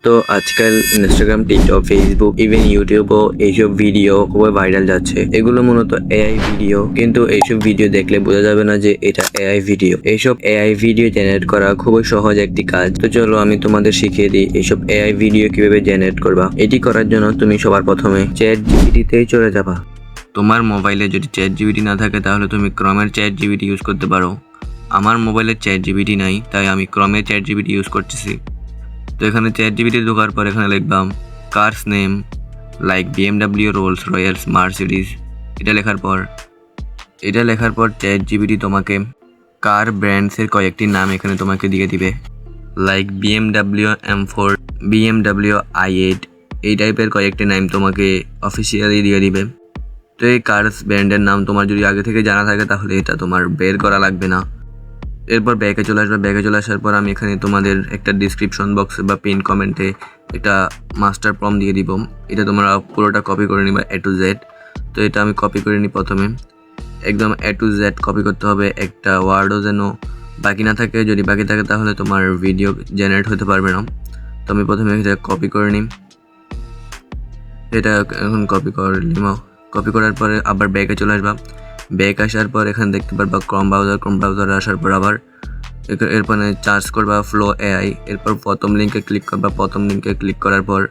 তো আজকাল Instagram, TikTok, Facebook, even ইউটিউবও এইসব ভিডিও খুবই ভাইরাল যাচ্ছে। এগুলো মূলত এআই ভিডিও, কিন্তু এইসব ভিডিও দেখলে বোঝা যাবে না যে এটা এআই ভিডিও। এইসব এআই ভিডিও জেনারেট করা খুবই সহজ একটি কাজ। তো চলো আমি তোমাদের শিখিয়ে দিই এইসব এআই ভিডিও কিভাবে জেনারেট করবা। এটি করার জন্য তুমি সবার প্রথমে চ্যাট জিপিটিতেই চলে যাবা। তোমার মোবাইলে যদি চ্যাট জিপিটি না থাকে তাহলে তুমি ক্রমের চ্যাট জিপিটি ইউজ করতে পারো। আমার মোবাইলে চ্যাট জিপিটি নাই, তাই আমি ক্রমের চ্যাট জিপিটি ইউজ করতেছি। তো এখানে চ্যাট জিপিটি ঢোকার পর এখানে লিখবাম cars name like BMW, Rolls Royce, Mercedes. এটা লেখার পর চ্যাট জিপিটি তোমাকে কার ব্র্যান্ডসের কয়েকটি নাম এখানে তোমাকে দিয়ে দিবে, like BMW M4, BMW i8, এই টাইপের কয়েকটি নাম তোমাকে অফিসিয়ালি দিয়ে দিবে। তো এই কার্স ব্র্যান্ডের নাম তোমার যদি আগে থেকে জানা থাকে তাহলে এটা তোমার বের করা লাগবে না। এরপর ব্যাকে চলে আসার পর আমি এখানে তোমাদের একটা ডিসক্রিপশন বক্সে বা পিন কমেন্টে একটা মাস্টার প্রম্পট দিয়ে দিব। এটা তোমরা পুরোটা কপি করে নিবা A to Z। তো এটা আমি কপি করে নিই। প্রথমে একদম A to Z কপি করতে হবে, একটা ওয়ার্ডও যেন বাকি না থাকে। যদি বাকি থাকে তাহলে তোমার ভিডিও জেনারেট হতে পারবে না। তো আমি প্রথমে এটা কপি করে নিই। এটা এখন কপি করার পরে আবার ব্যাকে চলে আসবা। ব্যাক আসার পর এখানে দেখতে পারবা ক্রোম ব্রাউজারে আসার পর আবার এরপরে চার্জ করবা ফ্লো এআই। এরপর প্রথম লিঙ্কে ক্লিক করবা। প্রথম লিঙ্কে ক্লিক করার পর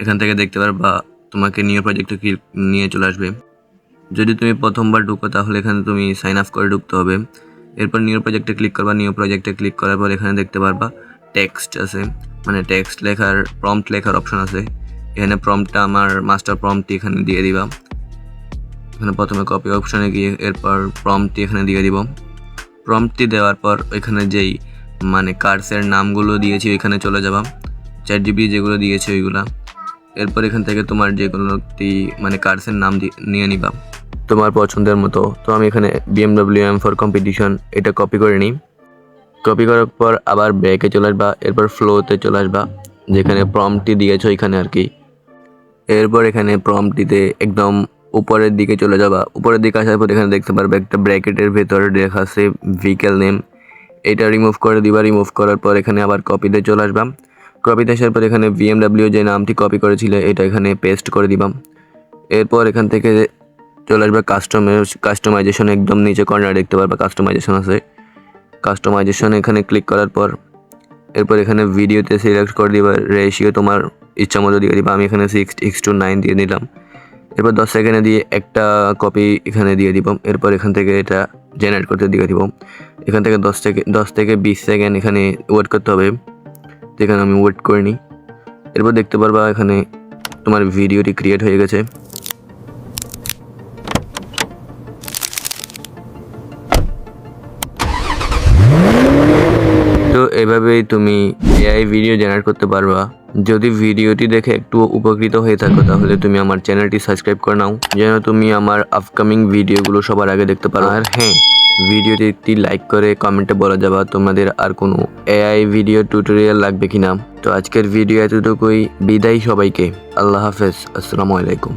এখান থেকে দেখতে পারবা তোমাকে নিউ প্রজেক্টে নিয়ে চলে আসবে। যদি তুমি প্রথমবার ঢুকো তাহলে এখানে তুমি সাইন আপ করে ঢুকতে হবে। এরপর নিউ প্রজেক্টে ক্লিক করবা। নিউ প্রজেক্টে ক্লিক করার পর এখানে দেখতে পারবা টেক্সট আছে, মানে টেক্সট লেখার প্রম্পট লেখার অপশন আছে। এখানে প্রম্পটটা আমার মাস্টার প্রম্পটটি এখানে দিয়ে দিবা। এখানে প্রথমে কপি অপশনে গিয়ে এরপর প্রম্পটটি এখানে দিয়ে দিব। প্রম্পটটি দেওয়ার পর ওইখানে যেই মানে কার্সের নামগুলো দিয়েছি ওইখানে চলে যাবা, চ্যাট জিপিটি যেগুলো দিয়েছে ওইগুলা। এরপর এখান থেকে তোমার যে কোনো একটি মানে কার্সের নাম নিয়ে নিবা তোমার পছন্দের মতো। তো আমি এখানে BMW M4 কম্পিটিশন এটা কপি করে নিই। কপি করার পর আবার ব্যাকে চলে আসবা। এরপর ফ্লোতে চলে আসবা, যেখানে প্রম্পটটি দিয়েছো ওইখানে আর কি। এরপর এখানে প্রম্পটটিতে একদম উপরের দিকে চলে যাবা। উপরের দিকে আসার পর এখানে দেখতে পারবে একটা ব্র্যাকেটের ভেতরে লেখা আছে ভেহিকেল নেম। এটা রিমুভ করে দিবা। রিমুভ করার পর এখানে আবার কপিতে চলে আসবা। কপিতে আসার পর এখানে BMW যে নামটি কপি করেছিলে এটা এখানে পেস্ট করে দিবা। এরপর এখান থেকে চলে আসবে কাস্টমাইজেশন। একদম নিচে কর্নারে দেখতে পারবা কাস্টমাইজেশন আছে। কাস্টমাইজেশন এখানে ক্লিক করার পর এরপর এখানে ভিডিওতে সিলেক্ট করে দিবা। রেশিও তোমার ইচ্ছা মতো দিয়ে দিবা। আমি এখানে 6:9 দিয়ে দিলাম। এরপর 10 সেকেন্ডে দিয়ে একটা কপি এখানে দিয়ে দিব। এরপর এখান থেকে এটা জেনারেট করতে দিয়ে দিব। এখান থেকে 10 থেকে 20 সেকেন্ড এখানে ওয়েট করতে হবে, যেখানে আমি ওয়েট করে নিই। এরপর দেখতে পারবা এখানে তোমার ভিডিওটি ক্রিয়েট হয়ে গেছে। তো এভাবেই তুমি এআই ভিডিও জেনারেট করতে পারবা। যদি ভিডিওটি দেখে একটু উপকৃত হয়ে থাকো তাহলে তুমি আমার চ্যানেলটি সাবস্ক্রাইব করে নাও, যেন তুমি আমার আপকামিং ভিডিওগুলো সবার আগে দেখতে পারো। আর হ্যাঁ, ভিডিওটি একটি লাইক করে কমেন্টে বলা যাবা তোমাদের আর কোনো এআই ভিডিও টিউটোরিয়াল লাগবে কিনা। তো আজকের ভিডিও এতটুকুই। বিদায় সবাইকে। আল্লাহ হাফেজ। আসসালামু আলাইকুম।